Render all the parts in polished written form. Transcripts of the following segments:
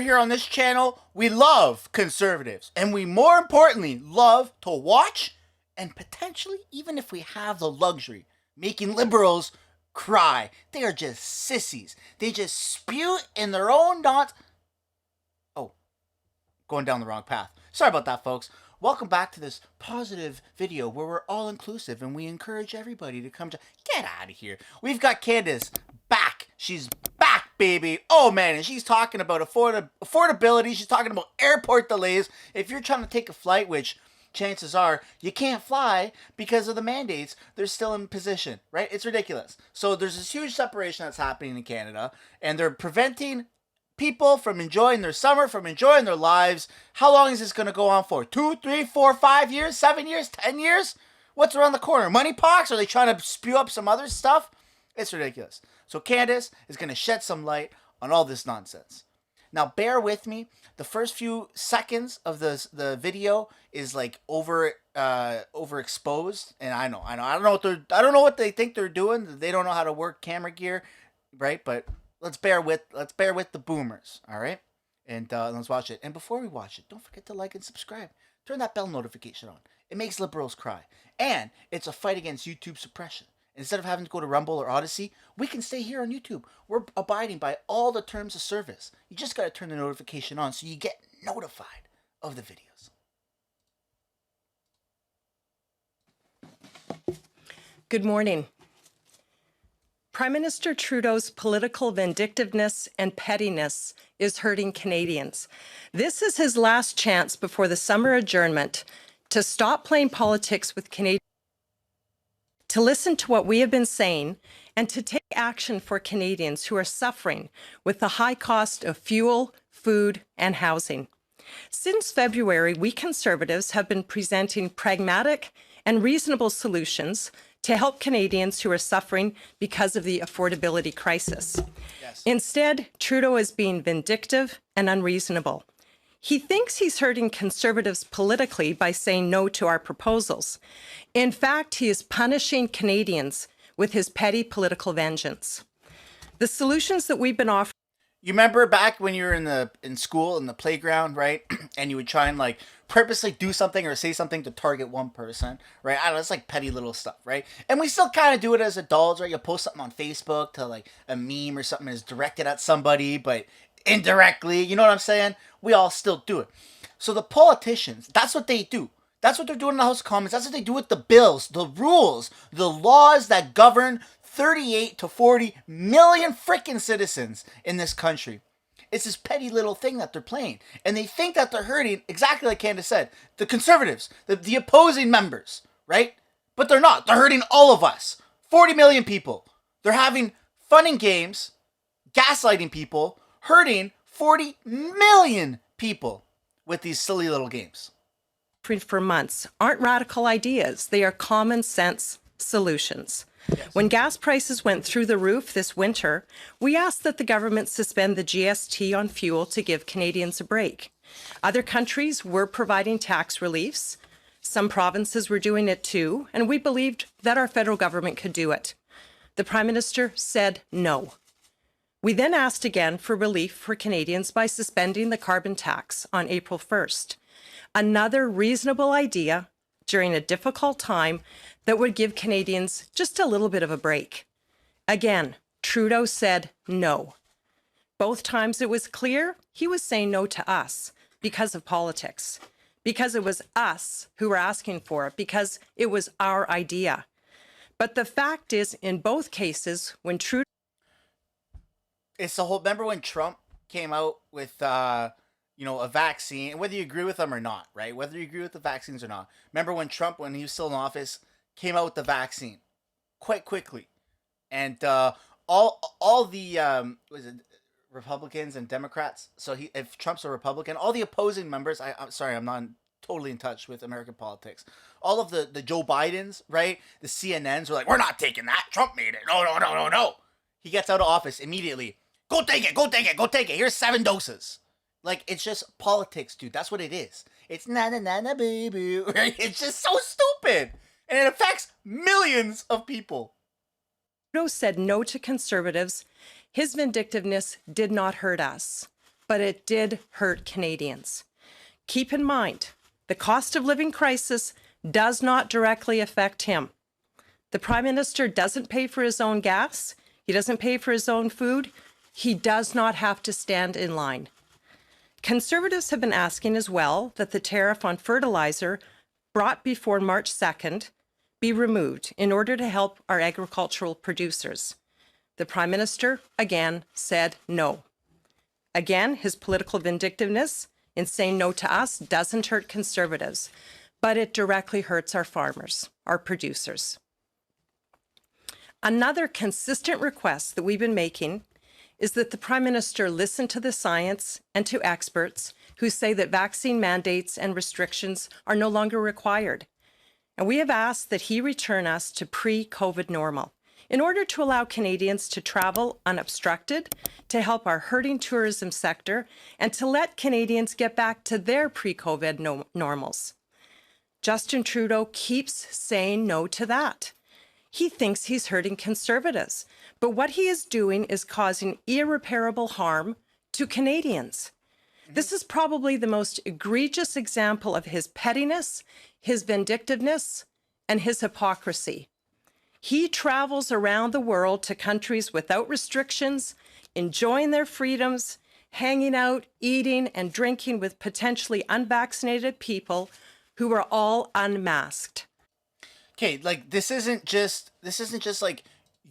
Over here on this channel, we love conservatives, and we more importantly love to watch and potentially, even if we have the luxury, making liberals cry. They are just sissies. They just spew in their own knots. Oh, going down the wrong path. Sorry about that, folks. Welcome back to this positive video where we're all inclusive and we encourage everybody to come to... Get out of here. We've got Candice back. She's back, baby. Oh, man. And she's talking about affordability. She's talking about airport delays. If you're trying to take a flight, which chances are you can't fly because of the mandates, they're still in position, right? It's ridiculous. So there's this huge separation that's happening in Canada, and they're preventing people from enjoying their summer, from enjoying their lives. How long is this going to go on for? 2, 3, 4, 5 years, 7 years, 10 years? What's around the corner? Money pox? Are they trying to spew up some other stuff? It's ridiculous. So Candice is going to shed some light on all this nonsense. Now, bear with me. The first few seconds of the video is like overexposed, and I don't know what they think they're doing. They don't know how to work camera gear, right? But let's bear with the boomers, all right? And let's watch it. And before we watch it, don't forget to like and subscribe. Turn that bell notification on. It makes liberals cry, and it's a fight against YouTube suppression. Instead of having to go to Rumble or Odyssey, we can stay here on YouTube. We're abiding by all the terms of service. You just got to turn the notification on so you get notified of the videos. Good morning. Prime Minister Trudeau's political vindictiveness and pettiness is hurting Canadians. This is his last chance before the summer adjournment to stop playing politics with Canadians, to listen to what we have been saying, and to take action for Canadians who are suffering with the high cost of fuel, food, and housing. Since February, we Conservatives have been presenting pragmatic and reasonable solutions to help Canadians who are suffering because of the affordability crisis. Yes. Instead, Trudeau is being vindictive and unreasonable. He thinks he's hurting Conservatives politically by saying no to our proposals. In fact, he is punishing Canadians with his petty political vengeance. The solutions that we've been offering... You remember back when you were in school, in the playground, right? And you would try and like purposely do something or say something to target one person, right? I don't know, it's like petty little stuff, right? And we still kind of do it as adults, right? You'll post something on Facebook to like a meme or something is directed at somebody, but indirectly, you know what I'm saying? We all still do it. So the politicians, that's what they do. That's what they're doing in the House of Commons. That's what they do with the bills, the rules, the laws that govern 38 to 40 million freaking citizens in this country. It's this petty little thing that they're playing. And they think that they're hurting, exactly like Candice said, the Conservatives, the opposing members, right? But they're not. They're hurting all of us. 40 million people. They're having fun and games, gaslighting people, hurting 40 million people with these silly little games. For months aren't radical ideas. They are common sense solutions. Yes. When gas prices went through the roof this winter, we asked that the government suspend the GST on fuel to give Canadians a break. Other countries were providing tax reliefs. Some provinces were doing it too, and we believed that our federal government could do it. The Prime Minister said no. We then asked again for relief for Canadians by suspending the carbon tax on April 1st. Another reasonable idea during a difficult time that would give Canadians just a little bit of a break. Again, Trudeau said no. Both times it was clear he was saying no to us because of politics, because it was us who were asking for it, because it was our idea. But the fact is, in both cases, when Trudeau... It's the whole... Remember when Trump came out with... a vaccine, whether you agree with them or not, right? Whether you agree with the vaccines or not. Remember when Trump, when he was still in office, came out with the vaccine quite quickly. And all the, was it Republicans and Democrats? So if Trump's a Republican, all the opposing members, I'm sorry, I'm not totally in touch with American politics. All of the Joe Bidens, right? The CNNs were like, we're not taking that. Trump made it. No. He gets out of office immediately. Go take it. Here's 7 doses. Like, it's just politics, dude. That's what it is. It's na-na-na-na, baby. Right? It's just so stupid. And it affects millions of people. Trudeau said no to Conservatives. His vindictiveness did not hurt us. but it did hurt Canadians. Keep in mind, the cost of living crisis does not directly affect him. The Prime Minister doesn't pay for his own gas. He doesn't pay for his own food. He does not have to stand in line. Conservatives have been asking as well that the tariff on fertilizer brought before March 2nd be removed in order to help our agricultural producers. The Prime Minister, again, said no. Again, his political vindictiveness in saying no to us doesn't hurt Conservatives, but it directly hurts our farmers, our producers. Another consistent request that we've been making is that the Prime Minister listen to the science and to experts who say that vaccine mandates and restrictions are no longer required. And we have asked that he return us to pre-COVID normal in order to allow Canadians to travel unobstructed, to help our hurting tourism sector, and to let Canadians get back to their pre-COVID normals. Justin Trudeau keeps saying no to that. He thinks he's hurting Conservatives, but what he is doing is causing irreparable harm to Canadians. This is probably the most egregious example of his pettiness, his vindictiveness, and his hypocrisy. He travels around the world to countries without restrictions, enjoying their freedoms, hanging out, eating, and drinking with potentially unvaccinated people who are all unmasked. Okay, like this isn't just like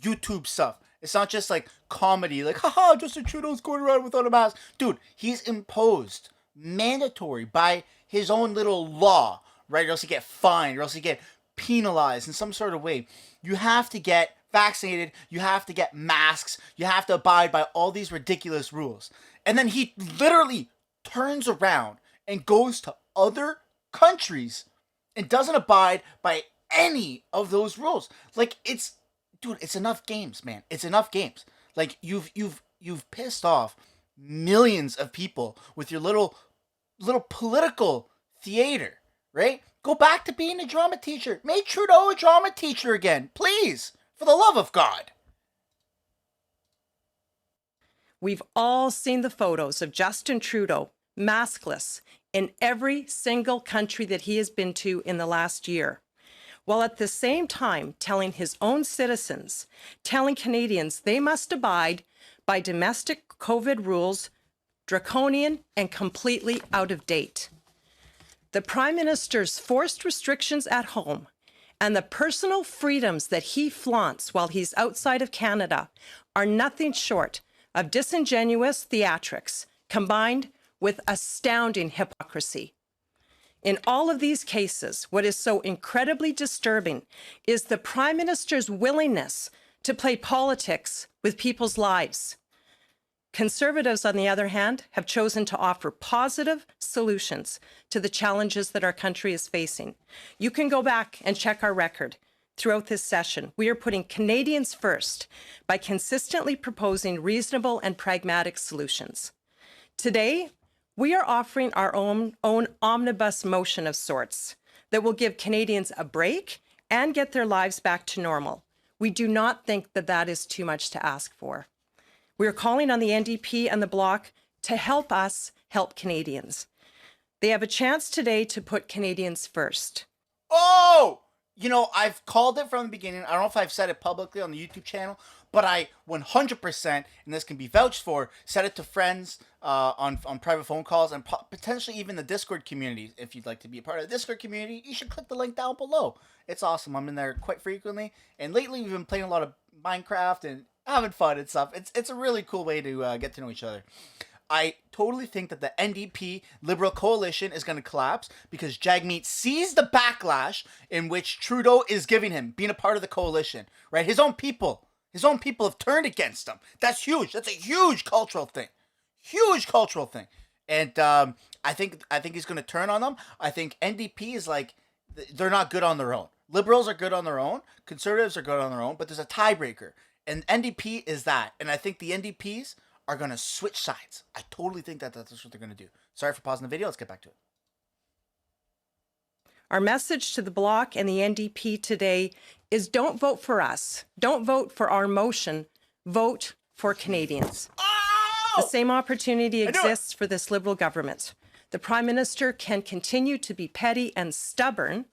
YouTube stuff. It's not just like comedy, like haha, Justin Trudeau's going around without a mask. Dude, he's imposed mandatory by his own little law, right? Or else you get fined, or else you get penalized in some sort of way. You have to get vaccinated, you have to get masks, you have to abide by all these ridiculous rules. And then he literally turns around and goes to other countries and doesn't abide by any of those rules. Like it's enough games, man. It's enough games. Like you've pissed off millions of people with your little political theater, right? Go back to being a drama teacher. Make Trudeau a drama teacher again, please, for the love of God. We've all seen the photos of Justin Trudeau maskless in every single country that he has been to in the last year, while at the same time telling his own citizens, telling Canadians they must abide by domestic COVID rules, draconian and completely out of date. The Prime Minister's forced restrictions at home and the personal freedoms that he flaunts while he's outside of Canada are nothing short of disingenuous theatrics combined with astounding hypocrisy. In all of these cases, what is so incredibly disturbing is the Prime Minister's willingness to play politics with people's lives. Conservatives, on the other hand, have chosen to offer positive solutions to the challenges that our country is facing. You can go back and check our record. Throughout this session, we are putting Canadians first by consistently proposing reasonable and pragmatic solutions. Today, we are offering our own omnibus motion of sorts that will give Canadians a break and get their lives back to normal. We do not think that that is too much to ask for. We are calling on the NDP and the Bloc to help us help Canadians. They have a chance today to put Canadians first. Oh! You know, I've called it from the beginning. I don't know if I've said it publicly on the YouTube channel, but I 100%, and this can be vouched for, said it to friends on private phone calls and potentially even the Discord community. If you'd like to be a part of the Discord community, you should click the link down below. It's awesome. I'm in there quite frequently, and lately we've been playing a lot of Minecraft and having fun and stuff. It's a really cool way to get to know each other. I totally think that the NDP Liberal coalition is going to collapse because Jagmeet sees the backlash in which Trudeau is giving him, being a part of the coalition, right? His own people have turned against him. That's huge. That's a huge cultural thing. Huge cultural thing. And I think he's going to turn on them. I think NDP is like, they're not good on their own. Liberals are good on their own. Conservatives are good on their own. But there's a tiebreaker. And NDP is that. And I think the NDPs are going to switch sides. I totally think that that's what they're going to do. Sorry for pausing the video. Let's get back to it. Our message to the Bloc and the NDP today is don't vote for us. Don't vote for our motion. Vote for Canadians. Oh! The same opportunity exists for this Liberal government. The Prime Minister can continue to be petty and stubborn,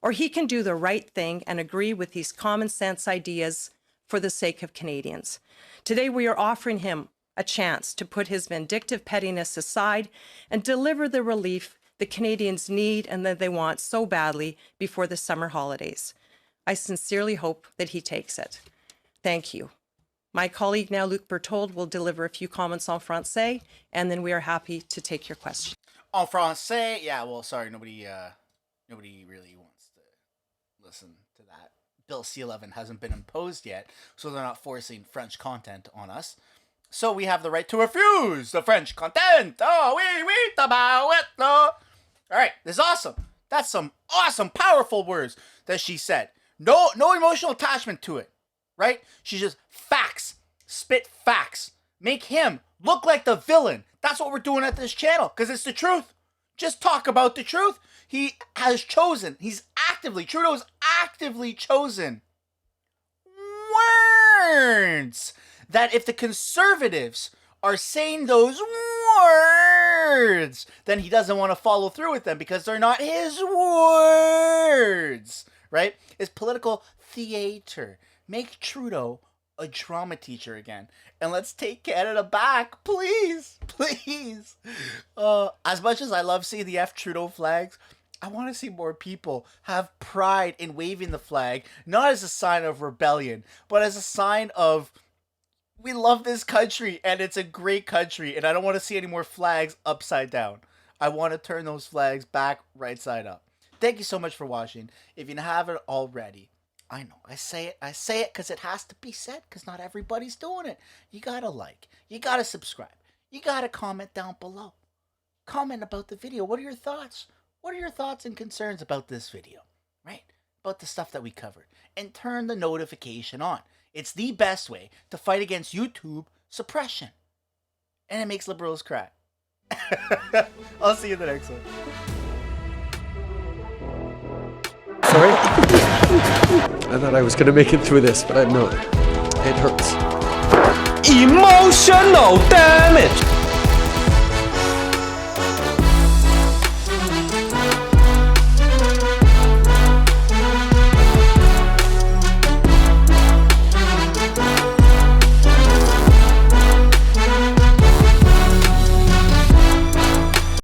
or he can do the right thing and agree with these common sense ideas for the sake of Canadians. Today, we are offering him a chance to put his vindictive pettiness aside and deliver the relief the Canadians need and that they want so badly before the summer holidays. I sincerely hope that he takes it. Thank you. My colleague now, Luc Berthold, will deliver a few comments en français, and then we are happy to take your questions. En français? Yeah, well, sorry, nobody really wants to listen to that. Bill C-11 hasn't been imposed yet, so they're not forcing French content on us. So we have the right to refuse the French content. Oh, oui, about it. No. All right, this is awesome. That's some awesome, powerful words that she said. No emotional attachment to it, right? She just facts, spit facts. Make him look like the villain. That's what we're doing at this channel, because it's the truth. Just talk about the truth. He has chosen, Trudeau's actively chosen words that if the Conservatives are saying those words, then he doesn't want to follow through with them because they're not his words, right? It's political theater. Make Trudeau a drama teacher again. And let's take Canada back, please. Please. As much as I love seeing the F Trudeau flags, I want to see more people have pride in waving the flag, not as a sign of rebellion, but as a sign of we love this country and it's a great country and I don't want to see any more flags upside down. I want to turn those flags back right side up. Thank you so much for watching. If you haven't already, I know, I say it because it has to be said because not everybody's doing it. You gotta like, you gotta subscribe, you gotta comment down below. Comment about the video. What are your thoughts? What are your thoughts and concerns about this video, right? About the stuff that we covered. And turn the notification on. It's the best way to fight against YouTube suppression. And it makes liberals cry. I'll see you in the next one. Sorry? I thought I was gonna make it through this, but I'm not. It hurts. Emotional damage!